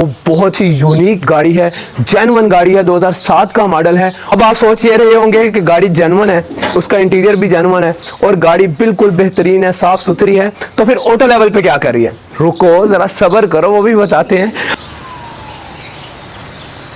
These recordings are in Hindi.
वो बहुत ही यूनिक गाड़ी है, जेन्युइन गाड़ी है, 2007 का मॉडल है। अब आप सोच ये रहे होंगे कि गाड़ी जेन्युइन है, उसका इंटीरियर भी जेन्युइन है और गाड़ी बिल्कुल बेहतरीन है, साफ सुथरी है, तो फिर ऑटो लेवल पे क्या कर रही है? रुको जरा सब्र करो, वो भी बताते हैं।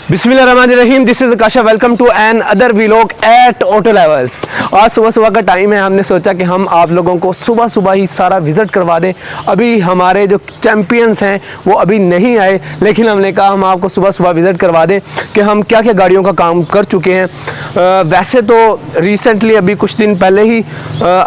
बिस्मिल्लाहिर्रहमानिर्रहीम, this is Akasha, welcome to another vlog at auto levels. आज सुबह का टाइम है, हमने सोचा कि हम आप लोगों को सुबह ही सारा विजिट करवा दें। अभी हमारे जो चैंपियंस हैं वो अभी नहीं आए, लेकिन हमने कहा हम आपको सुबह विजिट करवा दें कि हम क्या क्या गाड़ियों का काम कर चुके हैं। वैसे तो रिसेंटली अभी कुछ दिन पहले ही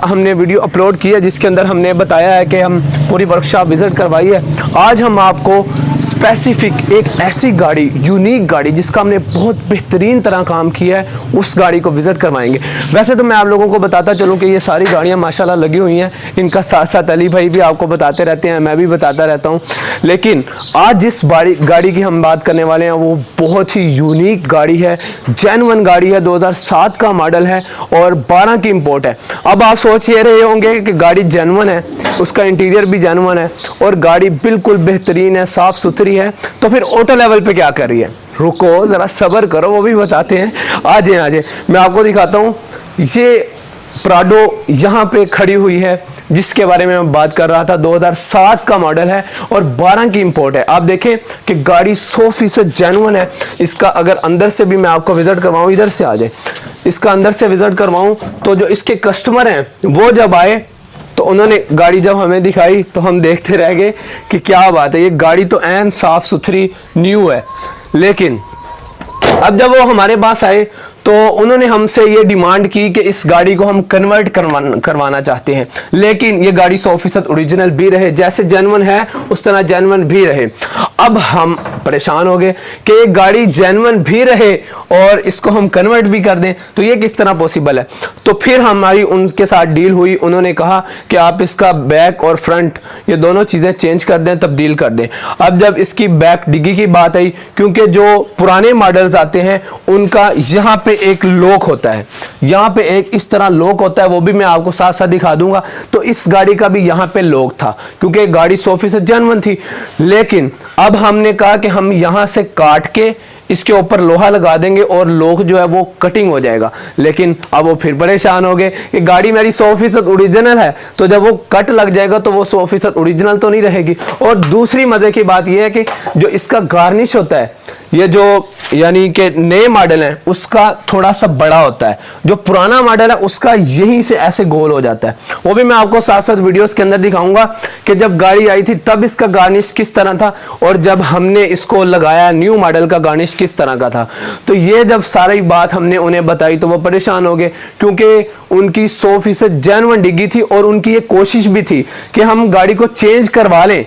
हमने वीडियो अपलोड किया जिसके अंदर हमने बताया है कि हम पूरी वर्कशॉप विजिट करवाई है। आज हम आपको स्पेसिफिक एक ऐसी गाड़ी, यूनिक गाड़ी जिसका हमने बहुत बेहतरीन तरह काम किया है, उस गाड़ी को विजिट करवाएंगे। वैसे तो मैं आप लोगों को बताता चलूं कि ये सारी गाड़ियां माशाल्लाह लगी हुई हैं, इनका साथ साथ अली भाई भी आपको बताते रहते हैं, मैं भी बताता रहता हूं। लेकिन आज जिस गाड़ी की हम बात करने वाले हैं वो बहुत ही यूनिक गाड़ी है, जेन्युइन गाड़ी है, 2007 का मॉडल है और 12 की इंपोर्ट है। अब आप सोच ये रहे होंगे कि गाड़ी जेन्युइन है, उसका इंटीरियर भी जेन्युइन है और गाड़ी बिल्कुल बेहतरीन है, साफ सुथरी है, तो फिर ऑटो लेवल पे क्या कर रही है? रुको जरा सब्र करो, वो भी बताते हैं। आ जाए मैं आपको दिखाता हूँ। ये प्राडो यहाँ पे खड़ी हुई है जिसके बारे में मैं बात कर रहा था, 2007 का मॉडल है और 12 की इंपोर्ट है। आप देखें कि गाड़ी 100% जेन्युइन है। इसका अगर अंदर से भी मैं आपको विजिट करवाऊं, इधर से आ जाए, इसका अंदर से विजिट करवाऊं तो जो इसके कस्टमर हैं वो जब आए तो उन्होंने गाड़ी जब हमें दिखाई तो हम देखते रह गए कि क्या बात है, ये गाड़ी तो ऐन साफ सुथरी न्यू है। लेकिन अब जब वो हमारे पास आए तो उन्होंने हमसे ये डिमांड की कि इस गाड़ी को हम कन्वर्ट करवाना चाहते हैं, लेकिन ये गाड़ी 100% ओरिजिनल भी रहे, जैसे जेन्युइन है उस तरह जेन्युइन भी रहे। अब हम परेशान हो गए कि ये गाड़ी जेन्युइन भी रहे और इसको हम कन्वर्ट भी कर दें, तो ये किस तरह पॉसिबल है? तो फिर हमारी उनके साथ डील हुई। उन्होंने कहा कि आप इसका बैक और फ्रंट ये दोनों चीज़ें चेंज कर दें, तब्दील कर दें। अब जब इसकी बैक डिग्गी की बात आई, क्योंकि जो पुराने मॉडल्स आते हैं उनका यहाँ पे एक लॉक होता है, यहाँ पे एक इस तरह लॉक होता है, वो भी मैं आपको साथ साथ दिखा दूंगा। तो इस गाड़ी का भी यहाँ पे लॉक था क्योंकि गाड़ी 100% जेन्युइन थी। लेकिन अब हमने कहा कि हम यहाँ से काट के इसके ऊपर लोहा लगा देंगे और लॉक जो है वो कटिंग हो जाएगा। लेकिन अब वो फिर परेशान हो गए कि गाड़ी मेरी 100% ओरिजिनल है, तो जब वो कट लग जाएगा तो वो 100% ओरिजिनल तो नहीं रहेगी। और दूसरी मजे की बात यह है कि जो इसका गार्निश होता है, ये जो यानी कि नए मॉडल है उसका थोड़ा सा बड़ा होता है, जो पुराना मॉडल है उसका यहीं से ऐसे गोल हो जाता है। वो भी मैं आपको साथ साथ वीडियोस के अंदर दिखाऊंगा कि जब गाड़ी आई थी तब इसका गार्निश किस तरह था और जब हमने इसको लगाया न्यू मॉडल का गार्निश किस तरह का था। तो ये जब सारी बात हमने उन्हें बताई तो वो परेशान हो गए, क्योंकि उनकी 100% जेन्युइन डिग्गी थी और उनकी ये कोशिश भी थी कि हम गाड़ी को चेंज करवा लें,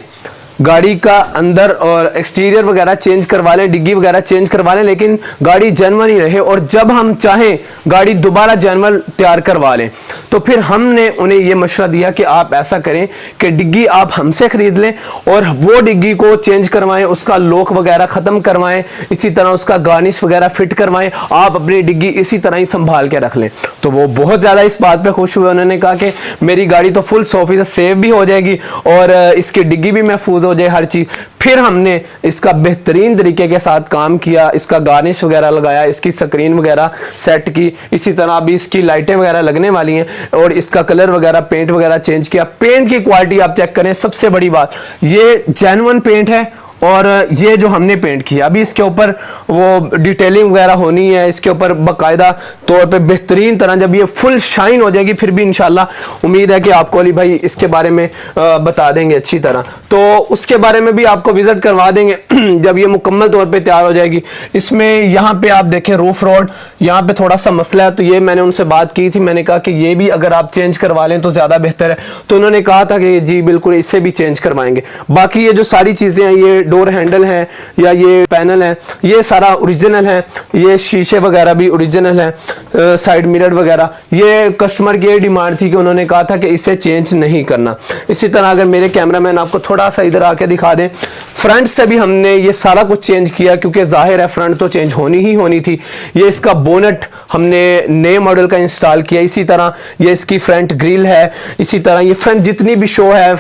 गाड़ी का अंदर और एक्सटीरियर वगैरह चेंज करवा लें, डिग्गी वगैरह चेंज करवा लें, लेकिन गाड़ी जेन्युइन ही रहे और जब हम चाहें गाड़ी दोबारा जेन्युइन तैयार करवा लें। तो फिर हमने उन्हें यह मशवरा दिया कि आप ऐसा करें कि डिग्गी आप हमसे खरीद लें और वो डिग्गी को चेंज करवाएं, उसका लॉक वगैरह ख़त्म करवाएं, इसी तरह उसका गार्निश वगैरह फिट करवाएं, आप अपनी डिग्गी इसी तरह ही संभाल के रख लें। तो वो बहुत ज़्यादा इस बात पर खुश हुए। उन्होंने कहा कि मेरी गाड़ी तो फुल 100% सेफ भी हो जाएगी और इसकी डिग्गी भी महफूज हो जाए, हर चीज। फिर हमने इसका बेहतरीन तरीके के साथ काम किया, इसका गार्निश वगैरह लगाया, इसकी स्क्रीन वगैरह सेट की, इसी तरह अभी इसकी लाइटें वगैरह लगने वाली हैं और इसका कलर वगैरह पेंट वगैरह चेंज किया। पेंट की क्वालिटी आप चेक करें, सबसे बड़ी बात ये जेन्युइन पेंट है और ये जो हमने पेंट किया, अभी इसके ऊपर वो डिटेलिंग वगैरह होनी है, इसके ऊपर बाकायदा तौर पे बेहतरीन तरह जब ये फुल शाइन हो जाएगी फिर भी इंशाल्लाह उम्मीद है कि आपको अली भाई इसके बारे में बता देंगे अच्छी तरह। तो उसके बारे में भी आपको विजिट करवा देंगे जब ये मुकम्मल तौर पे तैयार हो जाएगी। इसमें यहाँ पे आप देखें रूफ रोड, यहाँ पे थोड़ा सा मसला है, तो ये मैंने उनसे बात की थी, मैंने कहा कि ये भी अगर आप चेंज करवा लें तो ज़्यादा बेहतर है। तो उन्होंने कहा था कि जी बिल्कुल इसे भी चेंज करवाएंगे। बाकी ये जो सारी चीज़ें हैं, ये डोर हैंडल है या ये पैनल है, ये सारा ओरिजिनल है, ये शीशे वगैरह भी ओरिजिनल है, साइड मिरर वगैरह। ये कस्टमर की डिमांड थी कि उन्होंने कहा था कि इसे चेंज नहीं करना। इसी तरह अगर मेरे कैमरामैन आपको थोड़ा सा इधर आके दिखा दें, फ्रंट से भी हमने ये सारा कुछ चेंज किया क्योंकि जाहिर है फ्रंट तो चेंज होनी ही होनी थी। ये इसका बोनट हमने नए मॉडल का इंस्टॉल किया, इसी तरह ये इसकी फ्रंट ग्रिल है, इसी तरह ये फ्रंट जितनी भी शो है,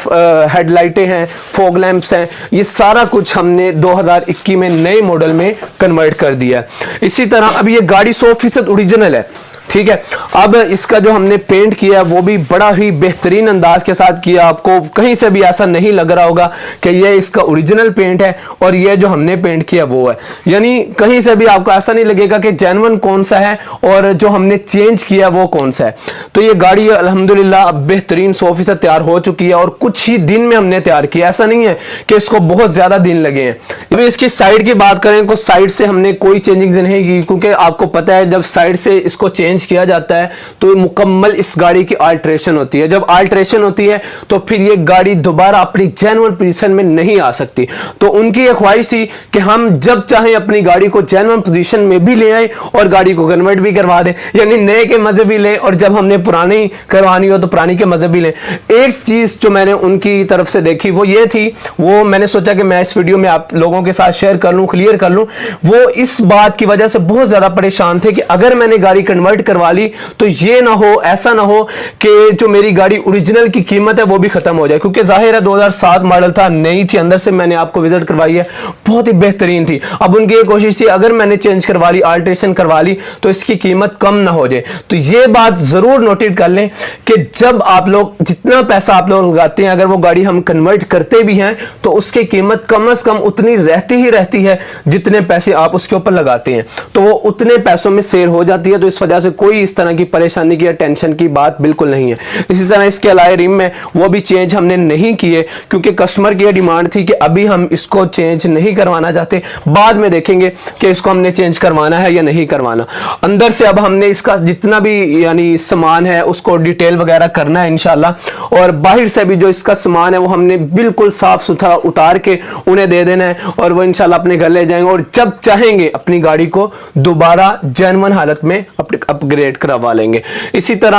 हेडलाइटें हैं, फॉग लैंप्स हैं, ये सारा कुछ कुछ हमने 2021 में नए मॉडल में कन्वर्ट कर दिया है। इसी तरह अब ये गाड़ी 100% ओरिजिनल है, ठीक है। अब इसका जो हमने पेंट किया वो भी बड़ा ही बेहतरीन अंदाज के साथ किया। आपको कहीं से भी ऐसा नहीं लग रहा होगा कि ये इसका ओरिजिनल पेंट है और ये जो हमने पेंट किया वो है, यानी कहीं से भी आपको ऐसा नहीं लगेगा कि जेन्युइन कौन सा है और जो हमने चेंज किया वो कौन सा है। तो ये गाड़ी अल्हम्दुलिल्लाह अब बेहतरीन 100% तैयार हो चुकी है और कुछ ही दिन में हमने तैयार किया, ऐसा नहीं है कि इसको बहुत ज्यादा दिन लगे हैं। अभी इसकी साइड की बात करें तो साइड से हमने कोई चेंजिंग नहीं की, क्योंकि आपको पता है जब साइड से इसको चेंज किया जाता है तो मुकम्मल इस गाड़ी की अल्ट्रेशन होती है। जब अल्ट्रेशन होती है तो फिर ये गाड़ी दोबारा अपनी जेन्युइन पोजीशन में नहीं आ सकती। तो उनकी एक ख्वाहिश थी कि हम जब चाहें अपनी गाड़ी को जेन्युइन पोजीशन में भी ले आए और गाड़ी को कन्वर्ट भी करवा दें, यानी नए के मजे भी लें और जब हमने पुरानी करवानी हो तो पुरानी के मजे भी लें। एक चीज जो मैंने उनकी तरफ से देखी वो ये थी, वो मैंने सोचा कि मैं इस वीडियो में आप लोगों के साथ शेयर कर लूं, क्लियर कर लूं। वो इस बात की वजह से बहुत ज्यादा परेशान थे कि अगर मैंने गाड़ी कन्वर्ट करवा ली तो ये ना हो, ऐसा ना हो कि जो मेरी गाड़ी ओरिजिनल की कीमत है वो भी खत्म हो जाए, क्योंकि जाहिर है 2007 मॉडल था, नई थी, अंदर से मैंने आपको विजिट करवाई है, बहुत ही बेहतरीन थी। अब उनकी ये कोशिश थी अगर मैंने चेंज करवा ली, अल्ट्रेशन करवा ली तो इसकी कीमत कम ना हो जाए। तो ये बात जरूर नोटिस कर लें कि जब आप लोग जितना पैसा आप लोग लगाते हैं, अगर वो गाड़ी हम कन्वर्ट करते भी हैं तो उसकी कीमत कम से कम उतनी रहती ही रहती है जितने पैसे आप उसके ऊपर लगाते हैं, तो वो उतने पैसों में सेल हो जाती है। तो इस वजह से कोई इस तरह की परेशानी की या टेंशन की बात बिल्कुल नहीं है। इसी तरह इसके अलावा रिम में वो भी चेंज हमने नहीं किए, क्योंकि कस्टमर की डिमांड थी कि अभी हम इसको चेंज नहीं करवाना चाहते, बाद में देखेंगे कि इसको हमने चेंज करवाना है या नहीं करवाना। अंदर से अब हमने इसका जितना भी यानी सामान है उसको डिटेल वगैरह करना है इंशाल्लाह, और बाहर से भी जो इसका सामान है वो हमने बिल्कुल साफ सुथरा उतार के उन्हें दे देना है और वो इंशाल्लाह अपने घर ले जाएंगे और जब चाहेंगे अपनी गाड़ी को दोबारा जेन्युइन हालत में अपग्रेड करवा लेंगे। इसी तरह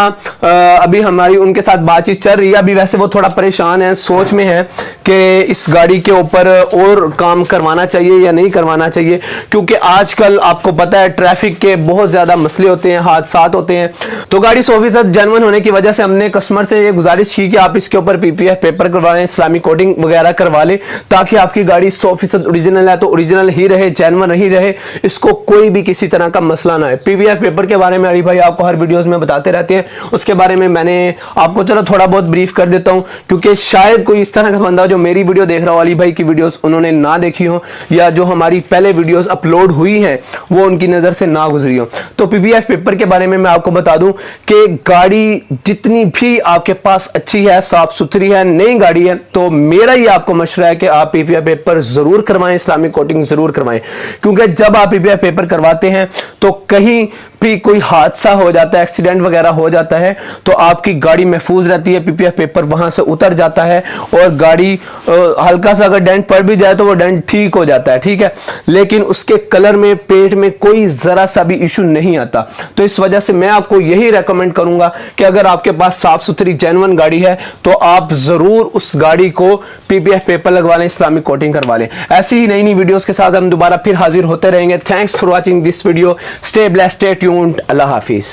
अभी हमारी उनके साथ बातचीत चल रही है। अभी वैसे वो थोड़ा परेशान है, सोच में है कि इस गाड़ी के ऊपर और काम करवाना चाहिए या नहीं करवाना चाहिए, क्योंकि आजकल आपको पता है ट्रैफिक के बहुत ज्यादा मसले होते हैं, हादसा होते हैं। तो गाड़ी 100% जेन्युइन होने की वजह से हमने कस्टमर से ये गुजारिश की कि आप इसके ऊपर पीपीएफ पेपर करवा लें, इस्लामिक कोटिंग वगैरह करवा लें, ताकि आपकी गाड़ी 100% ओरिजिनल है तो ओरिजिनल ही रहे, जेन्युइन ही रहे, इसको कोई भी किसी तरह का मसला ना है। पीपीएफ पेपर के बारे में अली भाई आपको हर वीडियोस में बताते रहते हैं, उसके बारे में मैंने आपको चलो थोड़ा बहुत ब्रीफ कर देता हूं, क्योंकि शायद कोई इस तरह का बंदा जो मेरी वीडियो देख रहा हो, अली भाई की वीडियोस उन्होंने ना देखी हो या जो हमारी पहले वीडियोस अपलोड हुई हैं वो उनकी नजर से ना गुजरी हो। तो पीपीएफ पेपर के बारे में मैं आपको बता दूं कि गाड़ी जितनी भी आपके पास अच्छी है, साफ सुथरी है, नई गाड़ी है, तो मेरा ये आपको मशवरा है कि आप पीपीएफ पेपर जरूर करवाएं, इस्लामिक कोटिंग जरूर करवाएं, क्योंकि जब आप पीपीएफ पेपर करवाते हैं तो कहीं भी कोई हादसा हो जाता है, एक्सीडेंट वगैरह हो जाता है, तो आपकी गाड़ी महफूज रहती है, पीपीएफ पेपर वहां से उतर जाता है और गाड़ी हल्का सा अगर डेंट पड़ भी जाए तो वो डेंट ठीक हो जाता है, ठीक है, लेकिन उसके कलर में, पेंट में कोई जरा सा भी इशू नहीं आता। तो इस वजह से मैं आपको यही रेकमेंड करूंगा कि अगर आपके पास साफ सुथरी जेन्युइन गाड़ी है तो आप जरूर उस गाड़ी को पीपीएफ पेपर लगवा लें, इस्लामिक कोटिंग करवा लें। ऐसी ही नई नई वीडियोस के साथ हम दोबारा फिर हाजिर होते रहेंगे। Thanks for watching this video, stay blessed, stay tuned, Allah Hafiz.